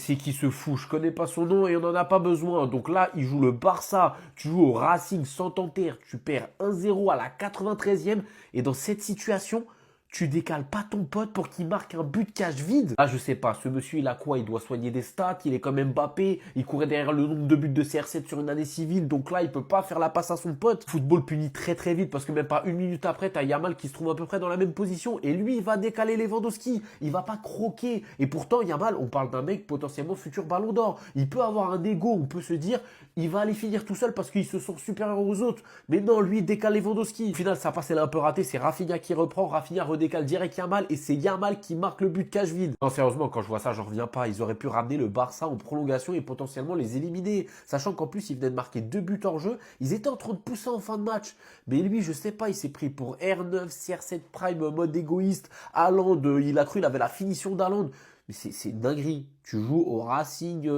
c'est qui ce fou? Je connais pas son nom et on n'en a pas besoin. Donc là, il joue le Barça. Tu joues au Racing Santander. Tu perds 1-0 à la 93e. Et dans cette situation, tu décales pas ton pote pour qu'il marque un but cache vide. Ah, je sais pas, ce monsieur, il a quoi? Il doit soigner des stats, il est quand même Mbappé, il courait derrière le nombre de buts de CR7 sur une année civile, donc là, il peut pas faire la passe à son pote. Football punit très très vite, parce que même pas une minute après, t'as Yamal qui se trouve à peu près dans la même position, et lui, il va décaler Lewandowski, il va pas croquer. Et pourtant, Yamal, on parle d'un mec potentiellement futur ballon d'or. Il peut avoir un ego, on peut se dire, il va aller finir tout seul parce qu'il se sent supérieur aux autres. Mais non, lui, il décale Lewandowski. Au final, sa passe, elle est un peu ratée, c'est Rafinha qui reprend, Rafinha redécale direct Yamal, et c'est Yamal qui marque le but cache vide. Non, sérieusement, quand je vois ça, j'en reviens pas. Ils auraient pu ramener le Barça en prolongation et potentiellement les éliminer. Sachant qu'en plus, ils venaient de marquer 2 buts hors jeu. Ils étaient en train de pousser en fin de match. Mais lui, je sais pas, il s'est pris pour R9, CR7 Prime, mode égoïste. Haaland, il a cru, il avait la finition d'Haaland. Mais c'est une dinguerie. Tu joues au Racing,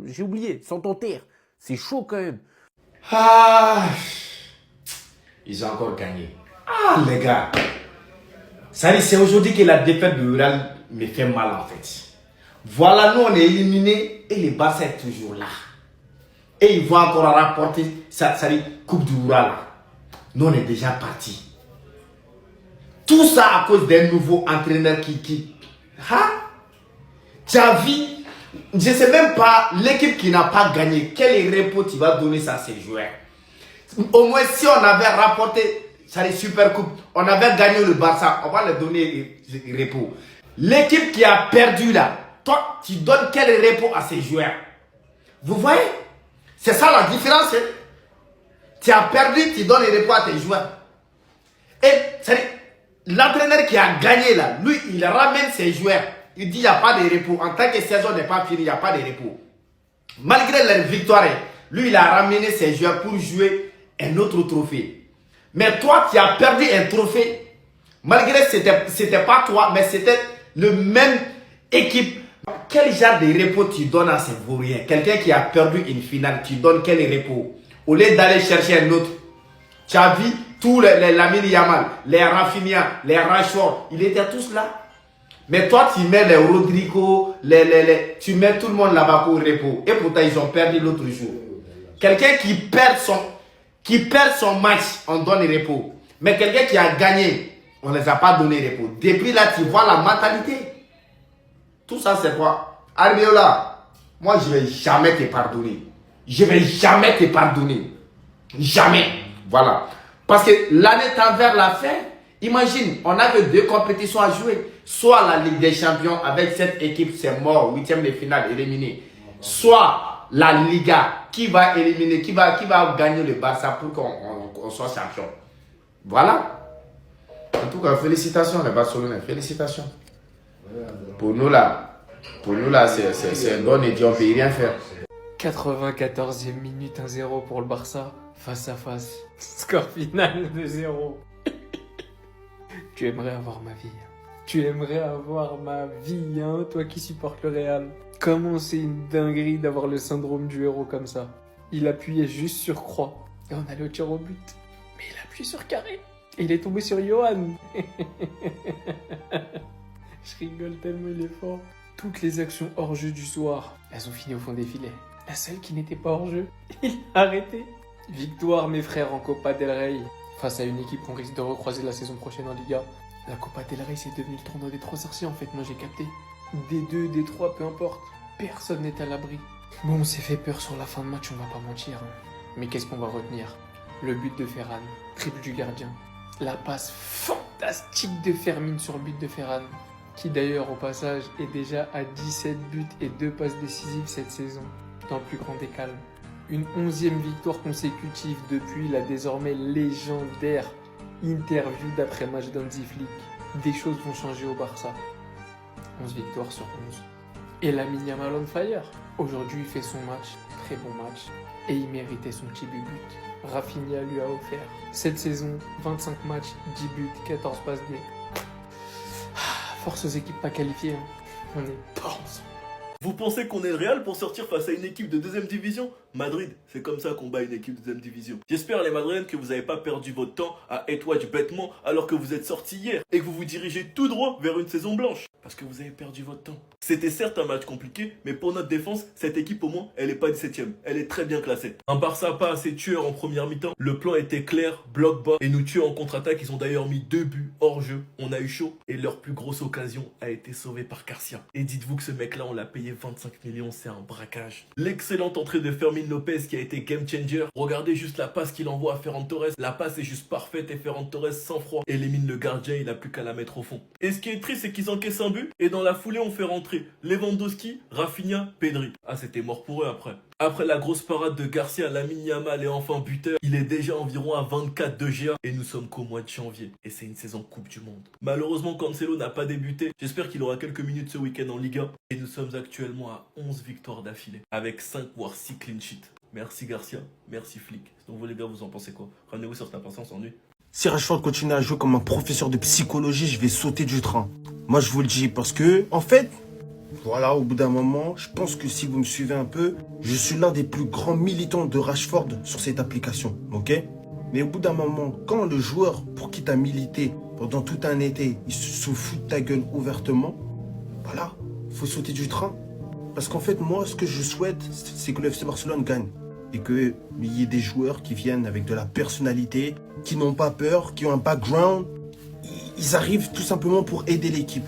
j'ai oublié, Santander. C'est chaud quand même. Ah, ils ont encore gagné. Ah, les gars. Ça c'est aujourd'hui que la défaite de Real me fait mal en fait. Voilà, nous on est éliminés et le Barça est toujours là. Et ils vont encore rapporter ça Coupe du Roi là. Nous on est déjà partis. Tout ça à cause d'un nouveau entraîneur qui... Hein? Tu as vu? Je ne sais même pas l'équipe qui n'a pas gagné. Quel repos tu vas donner ça à ces joueurs? Au moins si on avait rapporté ça les super coupe, on avait gagné le Barça, on va leur donner repos. L'équipe qui a perdu là, toi tu donnes quel repos à ces joueurs? Vous voyez? C'est ça la différence. Hein? Tu as perdu, tu donnes le repos à tes joueurs. Et l'entraîneur qui a gagné là, lui il ramène ses joueurs. Il dit il n'y a pas de repos. En tant que saison n'est pas finie, il n'y a pas de repos. Malgré leur victoire, lui il a ramené ses joueurs pour jouer un autre trophée. Mais toi, tu as perdu un trophée. Malgré que c'était pas toi, mais c'était le même équipe. Quel genre de repos tu donnes à ces vauriens? Quelqu'un qui a perdu une finale, tu donnes quel repos? Au lieu d'aller chercher un autre. Tu as vu tous les Lamine Yamal, les Rafinha, les Rashford, ils étaient tous là. Mais toi, tu mets les Rodrigo, tu mets tout le monde là-bas pour repos. Et pourtant, ils ont perdu l'autre jour. Quelqu'un qui perd son match, on donne le repos. Mais quelqu'un qui a gagné, on ne les a pas donné repos. Depuis là, tu vois la mentalité. Tout ça, c'est quoi? Arriola, moi, je ne vais jamais te pardonner. Je ne vais jamais te pardonner. Jamais. Voilà. Parce que l'année tend vers la fin. Imagine, on avait 2 compétitions à jouer. Soit la Ligue des Champions avec cette équipe, c'est mort, 8e de finale éliminé. Soit la Liga qui va éliminer, qui va gagner le Barça pour qu'on soit champion. Voilà. En tout cas, félicitations les Barcelonais, félicitations. Pour nous là, c'est un bon et on ne peut rien faire. 94e minute 1-0 pour le Barça, face à face. Score final de 0. Tu aimerais avoir ma vie. Tu aimerais avoir ma vie, hein, toi qui supportes le Real. Comment c'est une dinguerie d'avoir le syndrome du héros comme ça. Il appuyait juste sur croix et on allait au tir au but. Mais il appuie sur carré et il est tombé sur Johan. Je rigole tellement il est fort. Toutes les actions hors jeu du soir, elles ont fini au fond des filets. La seule qui n'était pas hors jeu, il a arrêté. Victoire mes frères en Copa del Rey. Face à une équipe qu'on risque de recroiser la saison prochaine en Liga. La Copa del Rey c'est devenu le tournoi des 3 sorciers en fait, moi j'ai capté. Des 2, des 3, peu importe. Personne n'est à l'abri. Bon, on s'est fait peur sur la fin de match, on va pas mentir. Hein. Mais qu'est-ce qu'on va retenir? Le but de Ferran, triple du gardien. La passe fantastique de Fermin sur le but de Ferran. Qui d'ailleurs au passage est déjà à 17 buts et 2 passes décisives cette saison. Dans le plus grand des calmes. Une 11e victoire consécutive depuis la désormais légendaire interview d'après-match d'Hansi Flick. Des choses vont changer au Barça. 11 victoires sur 11. Et Lamine Yamal on fire. Aujourd'hui, il fait son match, très bon match. Et il méritait son petit but. Rafinha lui a offert. Cette saison, 25 matchs, 10 buts, 14 passes D. Force aux équipes pas qualifiées. Hein. On est pas ensemble. Vous pensez qu'on est le Real pour sortir face à une équipe de deuxième division? Madrid, c'est comme ça qu'on bat une équipe de deuxième division. J'espère les Madrilènes que vous n'avez pas perdu votre temps à Edward bêtement alors que vous êtes sortis hier et que vous vous dirigez tout droit vers une saison blanche. Parce que vous avez perdu votre temps. C'était certes un match compliqué, mais pour notre défense, cette équipe au moins, elle n'est pas 17ème. Elle est très bien classée. Un Barça pas assez tueur en première mi-temps. Le plan était clair, bloc bas et nous tuer en contre-attaque. Ils ont d'ailleurs mis 2 buts hors jeu. On a eu chaud et leur plus grosse occasion a été sauvée par Garcia. Et dites-vous que ce mec-là, on l'a payé 25 millions, c'est un braquage. L'excellente entrée de Fermin Lopez qui a été game changer. Regardez juste la passe qu'il envoie à Ferran Torres. La passe est juste parfaite et Ferran Torres sans froid élimine le gardien, il n'a plus qu'à la mettre au fond. Et ce qui est triste, c'est qu'ils encaissent un but et dans la foulée, on fait rentrer Lewandowski, Rafinha, Pedri. Ah, c'était mort pour eux après. Après la grosse parade de Garcia, Lamine Yamal est enfin buteur. Il est déjà environ à 24 de GA et nous sommes qu'au mois de janvier. Et c'est une saison Coupe du Monde. Malheureusement, Cancelo n'a pas débuté. J'espère qu'il aura quelques minutes ce week-end en Liga. Et nous sommes actuellement à 11 victoires d'affilée. Avec 5 voire 6 clean sheets. Merci Garcia, merci Flick. Donc vous les gars, vous en pensez quoi? Rendez-vous sur Snap Instant, on s'ennuie. Si Rashford continue à jouer comme un professeur de psychologie, je vais sauter du train. Moi, je vous le dis parce que, en fait, voilà, au bout d'un moment, je pense que si vous me suivez un peu, je suis l'un des plus grands militants de Rashford sur cette application, ok? Mais au bout d'un moment, quand le joueur pour qui tu as milité pendant tout un été, il se fout de ta gueule ouvertement, voilà, il faut sauter du train. Parce qu'en fait, moi, ce que je souhaite, c'est que le FC Barcelone gagne. Et qu'il y ait des joueurs qui viennent avec de la personnalité, qui n'ont pas peur, qui ont un background. Ils arrivent tout simplement pour aider l'équipe.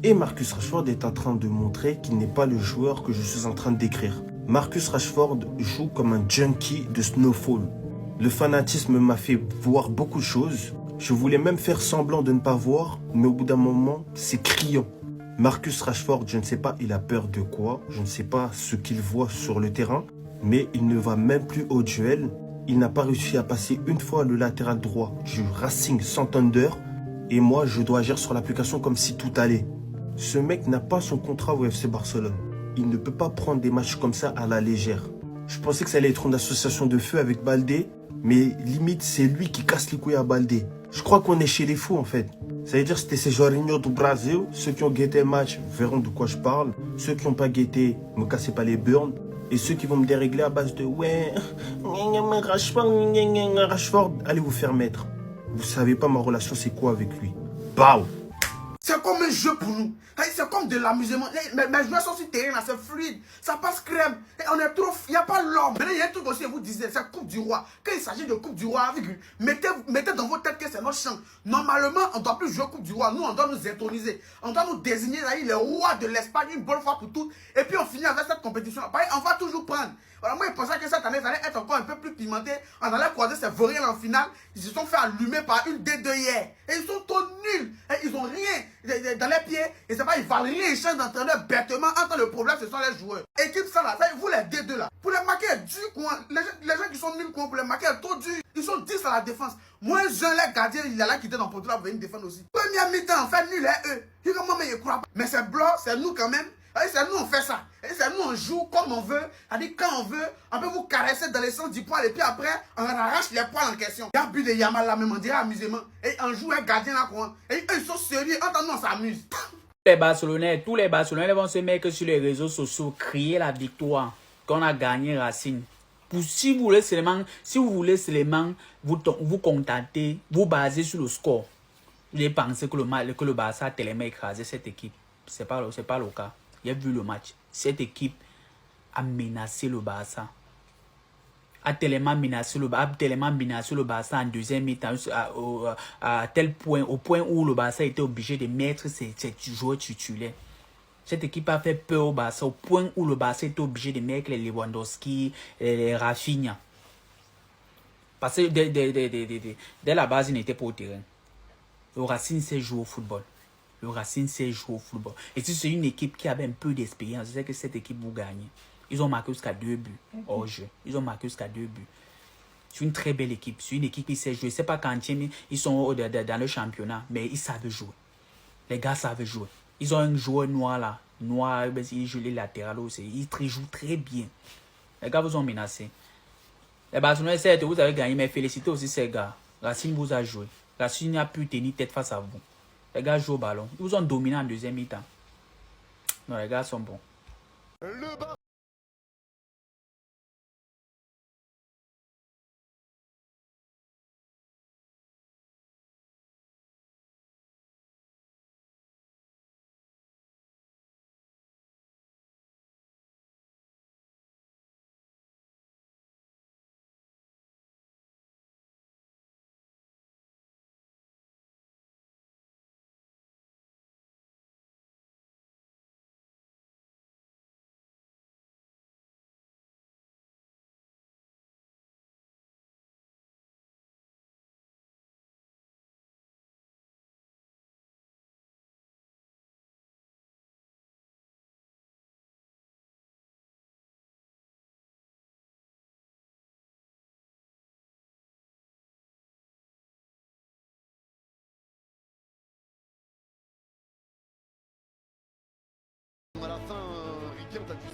Et Marcus Rashford est en train de montrer qu'il n'est pas le joueur que je suis en train de décrire. Marcus Rashford joue comme un junkie de Snowfall. Le fanatisme m'a fait voir beaucoup de choses. Je voulais même faire semblant de ne pas voir, mais au bout d'un moment, c'est criant. Marcus Rashford, je ne sais pas, il a peur de quoi. Je ne sais pas ce qu'il voit sur le terrain. Mais il ne va même plus au duel. Il n'a pas réussi à passer une fois le latéral droit du Racing Santander. Et moi, je dois agir sur l'application comme si tout allait. Ce mec n'a pas son contrat au FC Barcelone. Il ne peut pas prendre des matchs comme ça à la légère. Je pensais que ça allait être une association de feu avec Baldé. Mais limite, c'est lui qui casse les couilles à Baldé. Je crois qu'on est chez les fous en fait. Ça veut dire que c'était ces Jorinho du Brasil. Ceux qui ont guetté le match verront de quoi je parle. Ceux qui n'ont pas guetté, ne me cassez pas les burnes. Et ceux qui vont me dérégler à base de ouais, Rashford, allez vous faire mettre. Vous savez pas ma relation c'est quoi avec lui. Bao. C'est comme un jeu pour nous. C'est comme de l'amusement. Mes joueurs sont sur terrain, c'est fluide. Ça passe crème. Et on est trop. Il n'y a pas l'homme. Maintenant, il y a un truc aussi, vous disiez, c'est Coupe du Roi. Quand il s'agit de Coupe du Roi, mettez dans votre tête que c'est notre champ. Normalement, on ne doit plus jouer Coupe du Roi. Nous, on doit nous introniser. On doit nous désigner les rois de l'Espagne une bonne fois pour toutes. Et puis, on finit avec cette compétition. Pareil, on va toujours prendre. Voilà, moi, je pensais que cette année, ça allait être encore un peu plus pimenté. On allait croiser ces Voriels en finale. Ils se sont fait allumer par une D2 hier. Et ils sont trop nuls. Et ils n'ont rien dans les pieds. Et c'est pas, ils valent rien. Ils changent d'entraîneur bêtement. Entre le problème, ce sont les joueurs. Équipe ça là, vous les D2 là. Pour les marquer, dur quoi. Les gens qui sont nuls quoi, pour les marquer, trop dur. Ils sont 10 à la défense. Moi, les gardiens, il y a là qui étaient dans le portrait, venir défendre aussi. Première mi-temps, en fait, nul, eux. Ils comment ils croient pas. Mais c'est blanc, c'est nous quand même. C'est nous, on fait ça. C'est nous, on joue comme on veut. C'est-à-dire, quand on veut, on peut vous caresser dans les sens du poil. Et puis après, on arrache les poils en question. Il y a but de Yamal là, même, on dirait amusement. Et on joue un gardien là, quoi. Et eux, ils sont sérieux. Entendez, on s'amuse. Les Barcelonais, tous les Barcelonais vont se mettre sur les réseaux sociaux, crier la victoire qu'on a gagné Racing. Si vous voulez seulement vous contenter, vous baser sur le score, vous pensez que le Barça a tellement écrasé cette équipe. C'est pas le cas. Il a vu le match. Cette équipe a menacé le Barça. A tellement menacé le Barça en deuxième mi-temps à tel point, au point où le Barça était obligé de mettre ses joueurs titulaires. Cette équipe a fait peur au Barça au point où le Barça était obligé de mettre les Lewandowski, les Rafinha. Parce que dès la base, il n'était pas au terrain. Le Racing sait jouer au football. Le Racing sait jouer au football. Et si c'est une équipe qui avait un peu d'expérience, je sais que cette équipe vous gagne. Ils ont marqué jusqu'à 2 buts hors jeu. Ils ont marqué jusqu'à 2 buts. C'est une très belle équipe. C'est une équipe qui sait jouer. C'est pas quand ils sont dans le championnat, mais ils savent jouer. Les gars savent jouer. Ils ont un joueur noir là. Noir, il joue les latérales aussi. Il joue très bien. Les gars vous ont menacé. Les Barcelonais, certes, vous avez gagné, mais félicitez aussi ces gars. Racing vous a joué. Racing n'a pu tenir tête face à vous. Les gars jouent au ballon. Ils vous ont dominé en deuxième mi-temps. Non, les gars sont bons. Le bar. À la fin, Riquet, on t'a dit